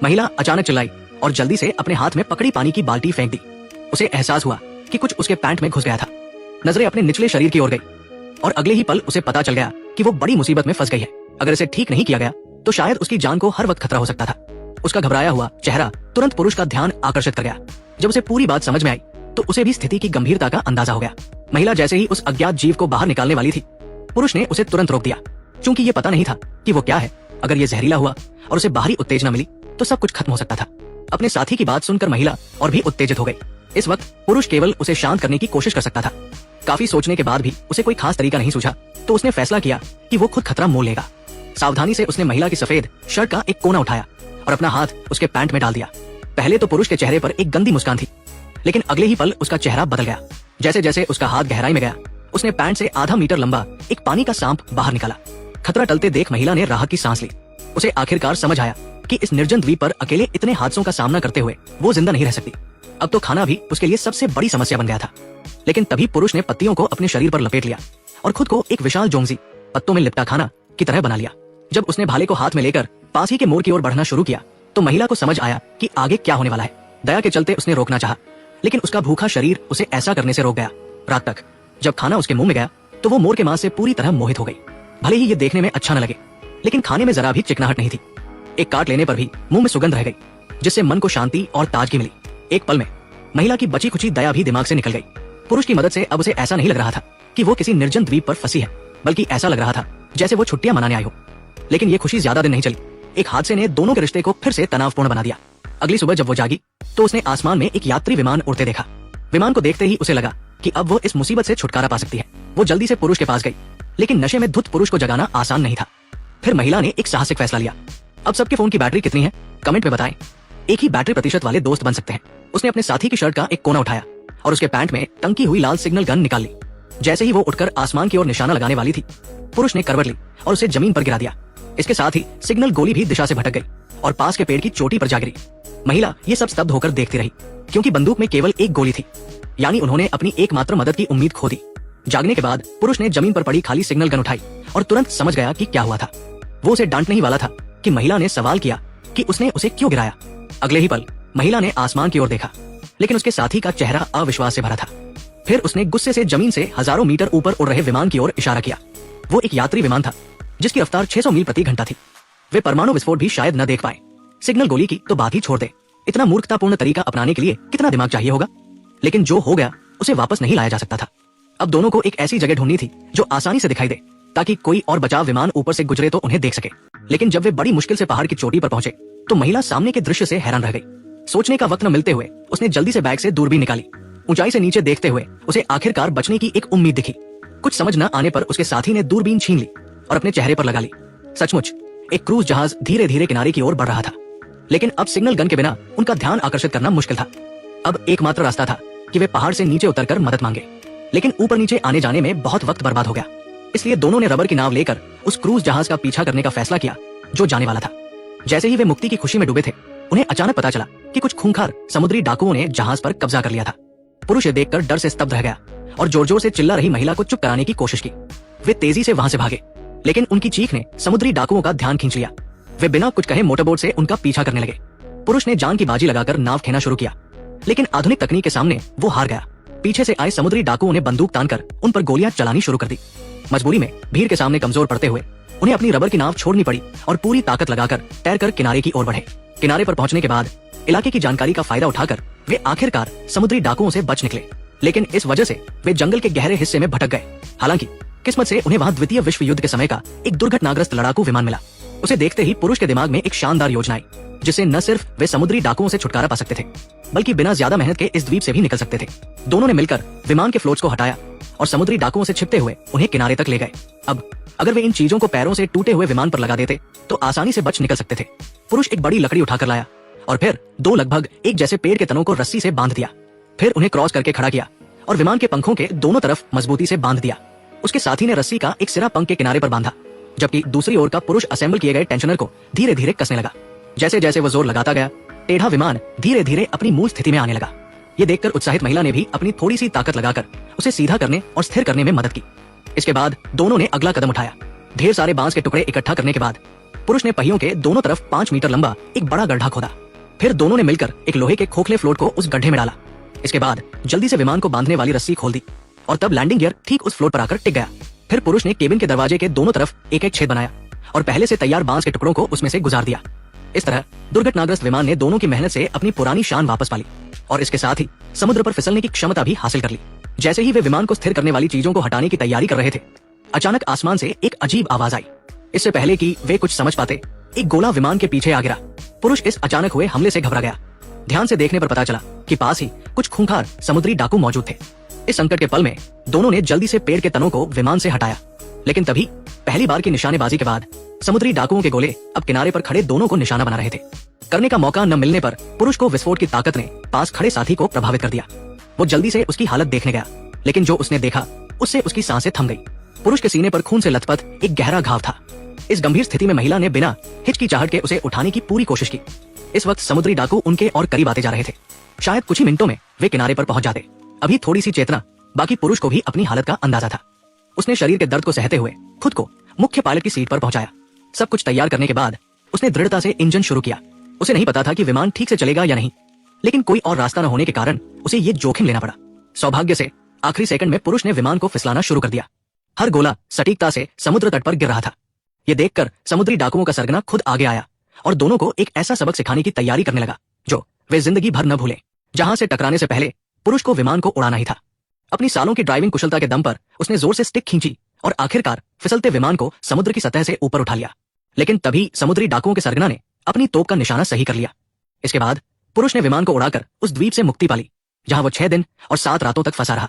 महिला अचानक चिल्लाई और जल्दी से अपने हाथ में पकड़ी पानी की बाल्टी फेंक दी। उसे एहसास हुआ कि कुछ उसके पैंट में घुस गया था। नजरें अपने निचले शरीर की ओर गई और अगले ही पल उसे पता चल गया कि वो बड़ी मुसीबत में फंस गई है। अगर इसे ठीक नहीं किया गया तो शायद उसकी जान को हर वक्त खतरा हो सकता था। उसका घबराया हुआ चेहरा तुरंत पुरुष का ध्यान आकर्षित कर गया। जब उसे पूरी बात समझ में आई तो उसे भी स्थिति की गंभीरता का अंदाजा हो गया। महिला जैसे ही उस अज्ञात जीव को बाहर निकालने वाली थी, पुरुष ने उसे तुरंत रोक दिया, क्योंकि ये पता नहीं था कि वो क्या है। अगर ये जहरीला हुआ और उसे बाहरी उत्तेजना मिली तो सब कुछ खत्म हो सकता था। अपने साथी की बात सुनकर महिला और भी उत्तेजित हो गई। इस वक्त पुरुष केवल उसे शांत करने की कोशिश कर सकता था। काफी सोचने के बाद भी उसे कोई खास तरीका नहीं सूझा तो उसने फैसला किया कि वो खुद खतरा मोल लेगा। सावधानी से उसने महिला की सफेद शर्ट का एक कोना उठाया और अपना हाथ उसके पैंट में डाल दिया। पहले तो पुरुष के चेहरे पर एक गंदी मुस्कान थी, लेकिन अगले ही पल उसका चेहरा बदल गया। जैसे जैसे उसका हाथ गहराई में गया, उसने पैंट से आधा मीटर लंबा एक पानी का सांप बाहर निकाला। खतरा टलते देख महिला ने राहत की सांस ली। उसे आखिरकार समझ आया कि इस निर्जन द्वीप पर अकेले इतने हादसों का सामना करते हुए वो जिंदा नहीं रह सकती। अब तो खाना भी उसके लिए सबसे बड़ी समस्या बन गया था। लेकिन तभी पुरुष ने पत्तियों को अपने शरीर पर लपेट लिया और खुद को एक विशाल जोंगजी पत्तों में लिपटा खाना की तरह बना लिया। जब उसने भाले को हाथ में लेकर पास ही के मोड़ की ओर बढ़ना शुरू किया तो महिला को समझ आया कि आगे क्या होने वाला है। दया के चलते उसने रोकना चाहा, लेकिन उसका भूखा शरीर उसे ऐसा करने से रोक गया। रात तक जब खाना उसके मुंह में गया तो वो मोर के मांस से पूरी तरह मोहित हो गई। भले ही ये देखने में अच्छा न लगे, लेकिन खाने में जरा भी चिकनाहट नहीं थी। एक काट लेने पर भी मुंह में सुगंध रह गई, जिससे मन को शांति और ताजगी मिली। एक पल में महिला की बची खुची दया भी दिमाग से निकल गई। पुरुष की मदद से अब उसे ऐसा नहीं लग रहा था कि वो किसी निर्जन द्वीप पर फंसी है, बल्कि ऐसा लग रहा था जैसे वो छुट्टियां मनाने आई हो। लेकिन ये खुशी ज्यादा दिन नहीं चली। एक हादसे ने दोनों के रिश्ते को फिर से तनावपूर्ण बना दिया। अगली सुबह जब वो जागी तो उसने आसमान में एक यात्री विमान उड़ते देखा। विमान को देखते ही उसे लगा कि अब वो इस मुसीबत से छुटकारा पा सकती है। वो जल्दी से पुरुष के पास गई, लेकिन नशे में धुत पुरुष को जगाना आसान नहीं था। फिर महिला ने एक साहसिक फैसला लिया। अब सबके फोन की बैटरी कितनी है कमेंट में बताएं। एक ही बैटरी प्रतिशत वाले दोस्त बन सकते हैं। उसने अपने साथी की शर्ट का एक कोना उठाया और उसके पैंट में टंकी हुई लाल सिग्नल गन निकाल ली। जैसे ही वो उठकर आसमान की ओर निशाना लगाने वाली थी, पुरुष ने करवट ली और उसे जमीन पर गिरा दिया। इसके साथ ही सिग्नल गोली भी दिशा से भटक गई और पास के पेड़ की चोटी पर जा गिरी। महिला ये सब स्तब्ध होकर देखती रही, क्योंकि बंदूक में केवल एक गोली थी। यानी उन्होंने अपनी एकमात्र मदद की उम्मीद खो दी। जागने के बाद पुरुष ने जमीन पर पड़ी खाली सिग्नल गन उठाई और तुरंत समझ गया कि क्या हुआ था। वो उसे डांटने ही वाला था कि महिला ने सवाल किया कि उसने उसे क्यों गिराया। अगले ही पल महिला ने आसमान की ओर देखा, लेकिन उसके साथी का चेहरा अविश्वास से भरा था। फिर उसने गुस्से से जमीन से हजारों मीटर ऊपर उड़ रहे विमान की ओर इशारा किया। वो एक यात्री विमान था जिसकी रफ्तार 600 मील प्रति घंटा थी। वे परमाणु विस्फोट भी शायद न देख पाए। सिग्नल गोली की तो बात ही छोड़ दे। इतना मूर्खतापूर्ण तरीका अपनाने के लिए कितना दिमाग चाहिए होगा। लेकिन जो हो गया उसे वापस नहीं लाया जा सकता था। अब दोनों को एक ऐसी जगह ढूंढनी थी जो आसानी से दिखाई दे, ताकि कोई और बचाव विमान ऊपर से गुजरे तो उन्हें देख सके। लेकिन जब वे बड़ी मुश्किल से पहाड़ की चोटी पर पहुंचे तो महिला सामने के दृश्य से हैरान रह गई। सोचने का वक्त न मिलते हुए उसने जल्दी से बैग से दूरबीन निकाली। ऊंचाई से नीचे देखते हुए उसे आखिरकार बचने की एक उम्मीद दिखी। कुछ समझ न आने पर उसके साथी ने दूरबीन छीन ली और अपने चेहरे पर लगा ली। सचमुच एक क्रूज जहाज धीरे धीरे किनारे की ओर बढ़ रहा था, लेकिन अब सिग्नल गन के बिना उनका ध्यान आकर्षित करना मुश्किल था। अब एकमात्र रास्ता था कि वे पहाड़ से नीचे उतरकर मदद मांगे, लेकिन ऊपर नीचे आने जाने में बहुत वक्त बर्बाद हो गया। इसलिए दोनों ने रबर की नाव लेकर उस क्रूज जहाज का पीछा करने का फैसला किया जो जाने वाला था। जैसे ही वे मुक्ति की खुशी में डूबे थे, उन्हें अचानक पता चला कि कुछ खूंखार समुद्री डाकुओं ने जहाज पर कब्जा कर लिया था। पुरुष ये देखकर डर से स्तब्ध रह गया और जोर जोर से चिल्ला रही महिला को चुप कराने की कोशिश की। वे तेजी से वहां से भागे, लेकिन उनकी चीख ने समुद्री डाकुओं का ध्यान खींच लिया। वे बिना कुछ कहे मोटरबोट से उनका पीछा करने लगे। पुरुष ने जान की बाजी लगाकर नाव खेना शुरू किया, लेकिन आधुनिक तकनीक के सामने वो हार गया। पीछे से आए समुद्री डाकुओं ने बंदूक तानकर उन पर गोलियां चलानी शुरू कर दी। मजबूरी में भीड़ के सामने कमजोर पड़ते हुए उन्हें अपनी रबर की नाव छोड़नी पड़ी और पूरी ताकत लगाकर तैरकर किनारे की ओर बढ़े। किनारे पर पहुंचने के बाद इलाके की जानकारी का फायदा उठाकर वे आखिरकार समुद्री डाकुओं से बच निकले, लेकिन इस वजह से वे जंगल के गहरे हिस्से में भटक गए। हालांकि किस्मत से उन्हें वहां द्वितीय विश्व युद्ध के समय का एक दुर्घटनाग्रस्त लड़ाकू विमान मिला। उसे देखते ही पुरुष के दिमाग में एक शानदार योजना आई, जिससे न सिर्फ वे समुद्री डाकुओं से छुटकारा पा सकते थे, बल्कि बिना ज्यादा मेहनत के इस द्वीप से भी निकल सकते थे। दोनों ने मिलकर विमान के फ्लोट्स को हटाया और समुद्री डाकुओं से छिपते हुए उन्हें किनारे तक ले गए। अब अगर वे इन चीजों को पैरों से टूटे हुए विमान पर लगा देते तो आसानी से बच निकल सकते थे। पुरुष एक बड़ी लकड़ी उठाकर लाया और फिर दो लगभग एक जैसे पेड़ के तनों को रस्सी से बांध दिया। फिर उन्हें क्रॉस करके खड़ा किया और विमान के पंखों के दोनों तरफ मजबूती से बांध दिया। उसके साथी ने रस्सी का एक सिरा पंख के किनारे पर बांधा, जबकि दूसरी ओर का पुरुष असेंबल किए गए टेंशनर को धीरे धीरे कसने लगा। जैसे जैसे वो जोर लगाता गया, टेढ़ा विमान धीरे धीरे अपनी मूल स्थिति में आने लगा। ये देखकर उत्साहित महिला ने भी अपनी थोड़ी सी ताकत लगाकर उसे सीधा करने और स्थिर करने में मदद की। इसके बाद दोनों ने अगला कदम उठाया। ढेर सारे बांस के टुकड़े इकट्ठा करने के बाद पुरुष ने पहियों के दोनों तरफ 5 मीटर लंबा एक बड़ा गड्ढा खोदा। फिर दोनों ने मिलकर एक लोहे के खोखले फ्लोट को उस गड्ढे में डाला। इसके बाद जल्दी से विमान को बांधने वाली रस्सी खोल दी और तब लैंडिंग गियर ठीक उस फ्लोट पर आकर टिक गया। फिर पुरुष ने केबिन के दरवाजे के दोनों तरफ एक एक छेद बनाया और पहले से तैयार बांस के टुकड़ों को उसमें से गुजार दिया। इस तरह दुर्घटनाग्रस्त विमान ने दोनों की मेहनत से अपनी पुरानी शान वापस पा ली और इसके साथ ही समुद्र पर फिसलने की क्षमता भी हासिल कर ली। जैसे ही वे विमान को स्थिर करने वाली चीजों को हटाने की तैयारी कर रहे थे, अचानक आसमान से एक अजीब आवाज आई। इससे पहले कि वे कुछ समझ पाते, एक गोला विमान के पीछे आ गिरा। पुरुष इस अचानक हुए हमले से घबरा गया। ध्यान से देखने पर पता चला कि पास ही कुछ खूंखार समुद्री डाकू मौजूद थे। इस संकट के पल में दोनों ने जल्दी से पेड़ के तनों को विमान से हटाया, लेकिन तभी पहली बार की निशानेबाजी के बाद समुद्री डाकुओं के गोले अब किनारे पर खड़े दोनों को निशाना बना रहे थे। करने का मौका न मिलने पर पुरुष को विस्फोट की ताकत ने पास खड़े साथी को प्रभावित कर दिया। वो जल्दी से उसकी हालत देखने गया, लेकिन जो उसने देखा उससे उसकी सांसें थम गई। पुरुष के सीने पर खून से लथपथ एक गहरा घाव था। इस गंभीर स्थिति में महिला ने बिना हिचकिचाहट के उसे उठाने की पूरी कोशिश की। इस वक्त समुद्री डाकू उनके और करीब आते जा रहे थे। शायद कुछ ही मिनटों में वे किनारे पर पहुंच जाते। अभी थोड़ी सी चेतना बाकी पुरुष को भी अपनी हालत का अंदाजा था। उसने शरीर के दर्द को सहते हुए खुद को मुख्य पायलट की सीट पर पहुंचाया। सब कुछ तैयार करने के बाद उसने दृढ़ता से इंजन शुरू किया। उसे नहीं पता था कि विमान ठीक से चलेगा या नहीं, लेकिन कोई और रास्ता न होने के कारण उसे ये जोखिम लेना पड़ा। सौभाग्य से आखिरी सेकंड में पुरुष ने विमान को फिसलाना शुरू कर दिया। हर गोला सटीकता से समुद्र तट पर गिर रहा था। ये देखकर समुद्री डाकुओं का सरगना खुद आगे आया और दोनों को एक ऐसा सबक सिखाने की तैयारी करने लगा जो वे जिंदगी भर न भूलें। जहां से टकराने से पहले पुरुष को विमान को उड़ाना ही था। अपनी सालों की ड्राइविंग कुशलता के दम पर उसने जोर से स्टिक खींची और आखिरकार फिसलते विमान को समुद्र की सतह से ऊपर उठा लिया। लेकिन तभी समुद्री डाकुओं के सरगना ने अपनी तोप का निशाना सही कर लिया। इसके बाद पुरुष ने विमान को उड़ाकर उस द्वीप से मुक्ति पाली, जहां वो 6 दिन और 7 रातों तक फंसा रहा।